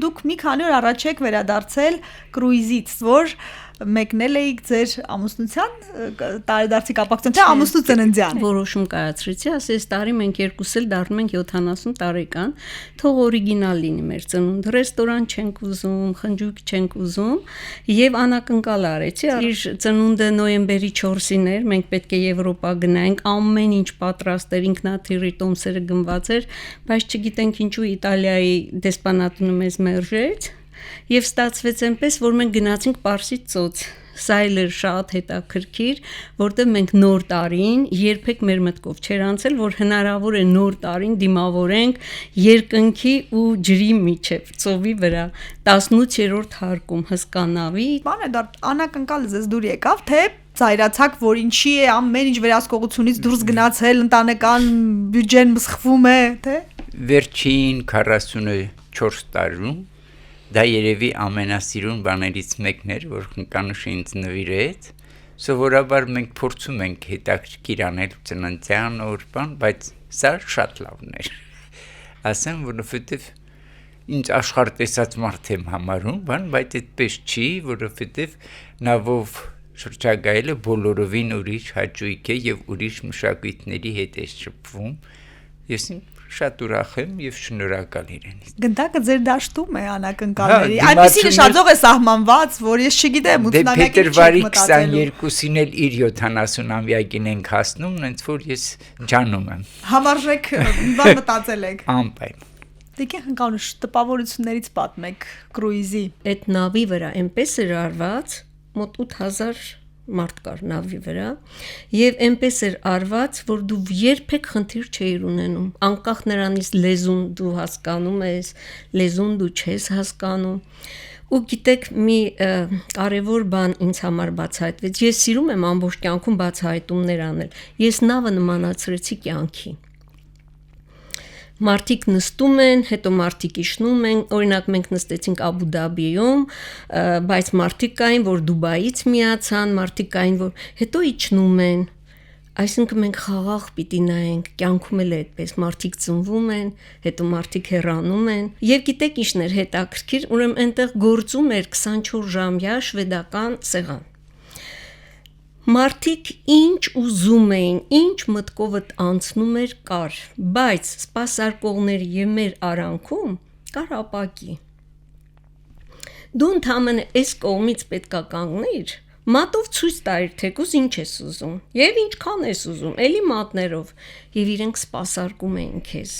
դուք մի քանի օր առաջ եք վերադարձել կրուիզից, որ մեկնել էիք ձեր ամուսնության տարեդարձի կապակցությամբ, թե ամուսնու ծննդյան։ Որոշում կայացրեցի, ասես տարի մենք երկուս էլ դառնում ենք 70 տարեկան, թող օրիգինալ լինի մեր ծնունդը, ռեստորան չենք ուզում, խնջույք չենք ուզում, եւ անակնկալ արեցի, իր ծնունդը նոյեմբերի 4-ին էր, մենք պետք է Եվրոպա գնայինք, ամեն ինչ պատրաստ էր, ինքնաթիռի տոմսերը գնված էր, բայց չգիտենք ինչու Իտալիայի դեսպանատունը մեզ մերժեց։ Եվ ստացվեց այնպես, որ մենք գնացինք Պարսից ծոց, սա էլ էր շատ հետաքրքիր, որտեղ մենք նոր տարին երբեք մեր մտքով չէր անցել, որ հնարավոր է նոր տարին դիմավորենք երկնքի ու ջրի միջև, ծովի վրա, 18-րդ հարկում հսկանավի։ Բան է դա անակնկալ ձեզ դուր եկավ, թե ծայրացաք, որ ինչի է ամեն ինչ վերահսկողությունից դուրս գնացել, ընտանեկան բյուջեն սխվում է, թե Վերջին 44 տարում դա երևի ամենասիրուն բաներից մեկն էր, որ Խնկանուշը ինձ նվիրեց, սովորաբար մենք փորձում ենք հետաքրքիր անել ծննդյան օր բան, բայց սա շատ լավն էր, ասեմ, որովհետև ինձ աշխարհ տեսած մարդ եմ համարում, բան, բայց այդպես չի, որովհետև նավով շրջագայելը բոլորովին ուրիշ հաճույք է եւ ուրիշ մշակույթների հետ է շփվում, ես շատ ուրախ եմ եւ շնորհակալ իրենից։ Գնդակը ձեր դաշտում է անակնկալների։ Այնպեսի նշաձող է սահմանված, որ ես չգիտեմ, ութնակի փետրվարի 22-ին էլ իր 70-ամյակին ենք հասնում, հենց որ ես ջանում եմ։ Համարժեք մի բան մտածել եք։ Անպայման։ Դեկե Խնկանուշ տպավորություններից պատմեք կրուիզի։ Այդ նավի վրա այնպես էր արված, մոտ 8000 մարդ կար նավի վրա եւ այնպես էր արված, որ դու երբեք խնդիր չէիր ունենում, անկախ նրանից լեզուն դու հասկանում ես, լեզուն դու չես հասկանում։ Ու գիտեք, մի կարևոր բան ինձ համար բացահայտվեց, ես սիրում եմ ամբողջ կյանքում բացահայտումներ անել, ես նավը նմանացրեցի կյանքի։ Մարդիկ նստում են, հետո մարդիկ իջնում են, օրինակ մենք նստեցինք Աբու Դաբիում, բայց մարդիկ կային, որ Դուբայից միացան, մարդիկ կային, որ հետո իջնում են, այսինքն մենք խաղաղ պիտի նայենք, կյանքում էլ է այդպես, մարդիկ ծնվում են, հետո մարդիկ հեռանում են, եւ գիտեք ինչն էր հետաքրքիր, ուրեմն այնտեղ գործում էր 24 ժամյա շվեդական սեղան։ Մարդիկ ինչ ուզում էին, ինչ մտքովդ անցնում էր կար, բայց սպասարկողների եւ մեր արանքում կար ապակի։ Դու ընդհանրապես այս կողմից պետքա կանգնիր, մատով ցույց տայր թեկուզ ինչ ես ուզում, եւ ինչքան ես ուզում, էլի մատներով, եւ իրենք սպասարկում էին քեզ։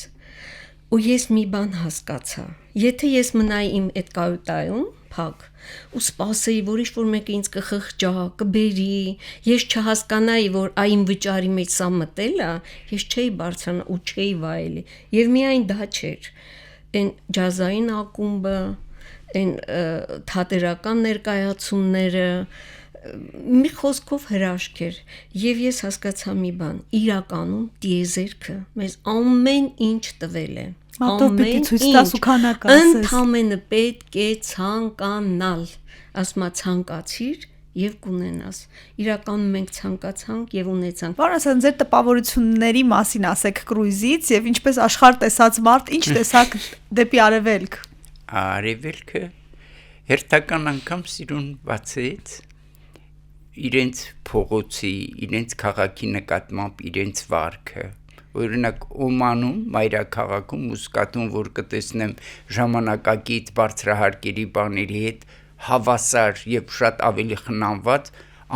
Ու ես մի բան հասկացա, եթե ես մնայի իմ այդ կայուտայում, փակ, ու սպասեի, որ ինչ-որ մեկը ինձ կխղճա, կբերի, ես չհասկանայի, որ այն վճարի մեջ սա մտել է, ես չէի բարձրանա ու չէի վայելի, եւ միայն դա չէր, այն ջազային ակումբը, այն թատերական ներկայացումները, մի խոսքով հրաշք էր, եւ ես հասկացա մի բան, իրականում տիեզերքը մեզ ամեն ինչ տվել է, ընդամենը պետք է ցանկանալ, ասма ցանկացիր եւ կունենաս, իրականում մենք ցանկացանք եւ ունեցանք։ Բարասան ձեր տպավորությունների մասին ասեք կրուիզից եւ ինչպես աշխարհ տեսած մարդ, ինչ տեսակ դեպի արևելք։ Արևելքը հերթական անգամ սիրուն բացեց իրենց փողոցի, իրենց քաղաքի նկատմամբ իրենց վարքը, օրինակ Օմանում, մայրաքաղաքում Մուսկատում, որ կտեսնեմ ժամանակակից բարձրահարկերի բաների հետ հավասար եւ շատ ավելի խնամված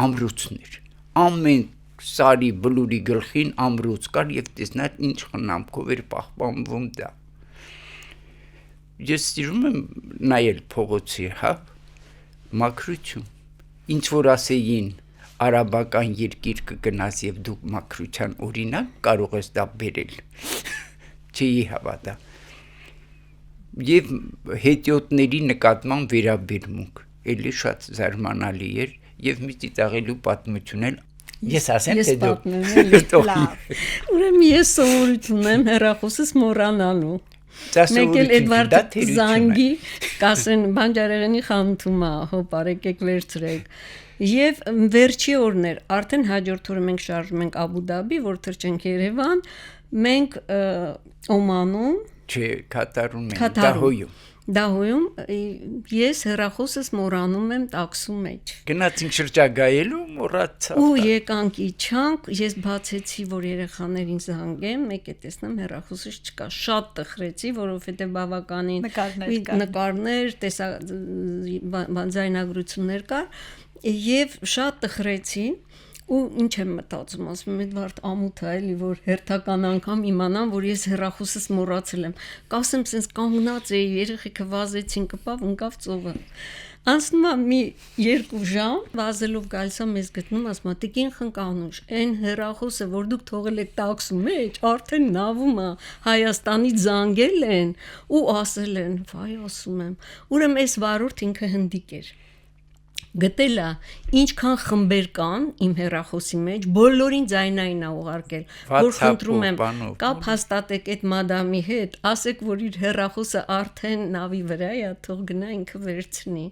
ամրոցներ, ամեն սարի բլուրի գլխին ամրոց կար եւ տեսնար ինչ խնամքով էր պահպանվում դա։ Ես սիրում եմ նայել փողոցի, հա, մաքրություն, ինչ որ ասեին արաբական երկիր կգնաս եւ դու մաքրության օրինակ կարող ես դա բերել, չի հավատա, եւ հետիոտների նկատմամբ վերաբերմունք, էլի շատ զարմանալի էր եւ մի ծիծաղելու պատմություն էլ ես ասեմ թե դու ուրեմն ես սովորություն եմ հեռախոսս մոռանալու մեկ էլ Էդվարդ Զանգի կասեն բանջարեղենի խանութում է, հոպ արեք եք վերցրեք եւ վերջի օրն էր, արդեն հաջորդ օրը մենք շարժվում ենք Աբու Դաբի, որ թռչենք Երևան, մենք Օմանում, չէ, Կատարում ենք, Դահոյում։ Դահոյում ես հեռախոսս մոռանում եմ տաքսու մեջ։ Գնացինք շրջագայելու, մոռացա։ Ու եկանք իջանք, ես բացեցի, որ երեխաներին զանգեմ, մեկ է տեսնեմ հեռախոսս չկա, շատ տխրեցի, որովհետև բավականին նկարներ, ձայնագրություններ կար, եւ շատ տխրեցի։ Ու ինչ եմ մտածում, ասում եմ, Էդվարդ ամոթ է էլի, որ հերթական անգամ իմանամ, որ ես հեռախոսս մոռացել եմ։ Կասեմ, sense կանգնած էի, երեխեքը վազեցին, կպավ, ընկավ ծովը։ Անցնում է մի 2 ժամ, վազելով գալիս է մեզ գտնում, ասում է, տիկին խնկանուշ, այն հեռախոսը, որ դուք թողել եք տաքսու մեջ, արդեն նավում է, Հայաստանից զանգել են ու ասել են, վայ, ասում եմ, ուրեմն այս վարորդ ինքը հնդիկ էր։ Գտելա ինչքան խմբեր կան իմ հեռախոսի մեջ, բոլորին ձայնային է ուղարկել, որ խնդրում եմ կապ հաստատեք այդ մադամի հետ, ասեք, որ իր հեռախոսը արդեն նավի վրա է, թող գնա ինքը վերցնի։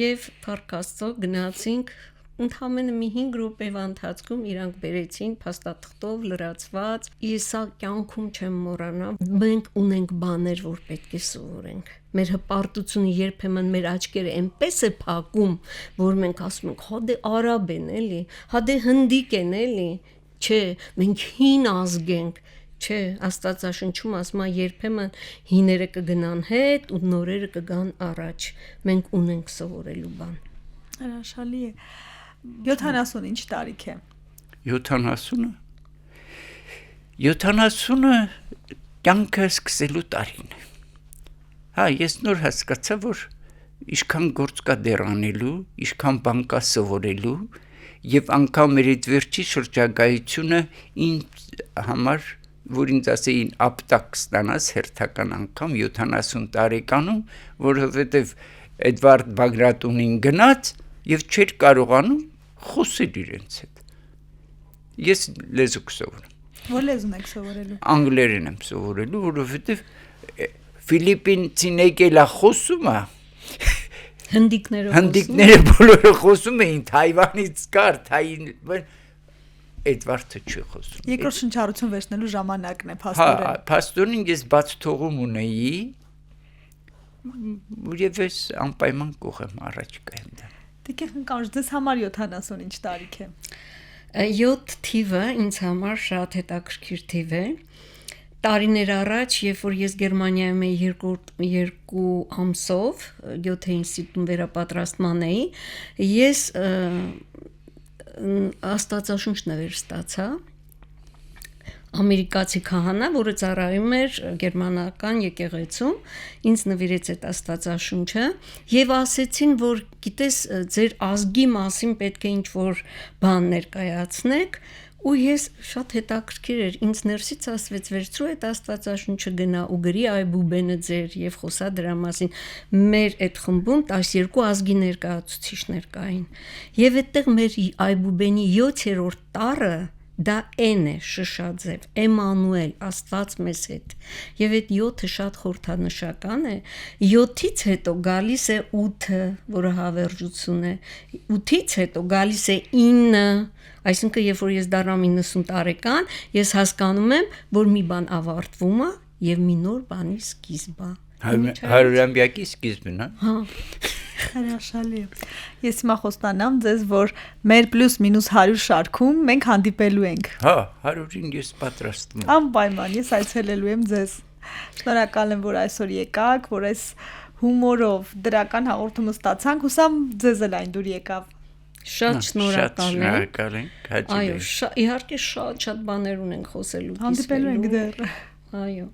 Եվ փառք Աստծո գնացինք, ընդամենը մի 5 րոպեվա ընթացքում իրանք բերեցին փաստաթղթով լրացված, ես սա կյանքում չեմ մոռանա, մենք ունենք բաներ, որ պետք է սովորենք։ Մեր հպարտությունը երբեմն մեր աչքերը այնպես է փակում, որ մենք ասում ենք, հա դե արաբ են էլի, հա դե հնդիկ են էլի, չէ, մենք հին ազգ ենք, չէ, Աստվածաշնչում ասում է երբեմն հիները կգնան հետ ու նորերը կգան առաջ, մենք ունենք սովորելու բան։ Հրաշալի է։ 70 ինչ տարիք է։ 70-ը 70-ը կյանքը սկսելու տարին է։ Հա, ես նոր հասկացա, որ ինչքան գործ կա դեռ անելու, ինչքան բան կա սովորելու, եւ անգամ մեր այդ վերջի շրջագայությունը ինձ համար, որ ինձ ասեին ապտակ ստանաս հերթական անգամ 70 տարեկանում, որովհետեւ Էդվարդ Բագրատունին գնաց եւ չէր կարողանում խոսել իրենց հետ։ Ես լեզու կսովորեմ։ Որ լեզուն եք սովորելու։ Անգլերեն եմ սովորելու, որովհետեւ Ֆիլիպինցին եկել է խոսում է։ Հնդիկները բոլորը խոսում էին Թայվանից կար, Էդվարդը չի խոսում։ Երկրորդ շնչառություն վերցնելու ժամանակն է, փաստորեն։ Հա, փաստորեն ես բաց թողում ունեի, եւ ես անպայման կողեմ առաջ կայեմ դա։ Տիկին խնկանուշ, ձեզ համար 70 ինչ տարիք է։ 7 թիվը ինձ համար շատ հետաքրքիր թիվ է։ Տարիներ առաջ, երբ որ ես Գերմանիայում էի 2 ամսով, Գյոթե ինստիտուտում վերապատրաստման էի, ես Աստվածաշունչ նվեր ստացա, ամերիկացի քահանա, որը ծառայում էր գերմանական եկեղեցում, ինձ նվիրեց այդ Աստվածաշունչը եւ ասեցին, որ գիտես, ձեր ազգի մասին պետք է ինչ-որ բան ներկայացնեք, ու ես շատ հետաքրքիր էր, ինձ ներսից ասվեց վերցրու այդ Աստվածաշունչը գնա ու գրի այբուբենը ձեր եւ խոսա դրա մասին։ Մեր այդ խմբում 12 ազգի ներկայացուցիչներ կային։ Եվ այդտեղ մեր այբուբենի 7-րդ տառը դա N է, շշաձև, Էմանուել, Աստված մեզ հետ։ Եվ այդ 7-ը շատ խորհրդանշական է։ 7-ից հետո գալիս է 8-ը, որը հավերժություն է։ 8-ից հետո գալիս է 9, այսինքն երբ որ ես դառնամ 90 տարեկան, ես հասկանում եմ, որ մի բան ավարտվում է եւ մի նոր բանի սկիզբ է։ Հարյուրամյակի սկիզբն է։ Հա։ Հրաշալի։ Ես հիմա խոստանամ ձեզ, որ մեր +- 100 շարքում մենք հանդիպելու ենք։ Հա, 100-ին ես պատրաստվում եմ։ Անպայման, ես այցելելու եմ ձեզ։ Շնորհակալ եմ, որ այսօր եկաք, որ այս հումորով դրական հաղորդումը ստացանք, հուսամ ձեզ էլ այն դուր եկավ։ Շատ շնորհակալ եմ։ Շնորհակալ ենք, հաջողություն։ Այո, իհարկե շատ բաներ ունենք խոսելու։ Հանդիպելու ենք դեռ։ Այո։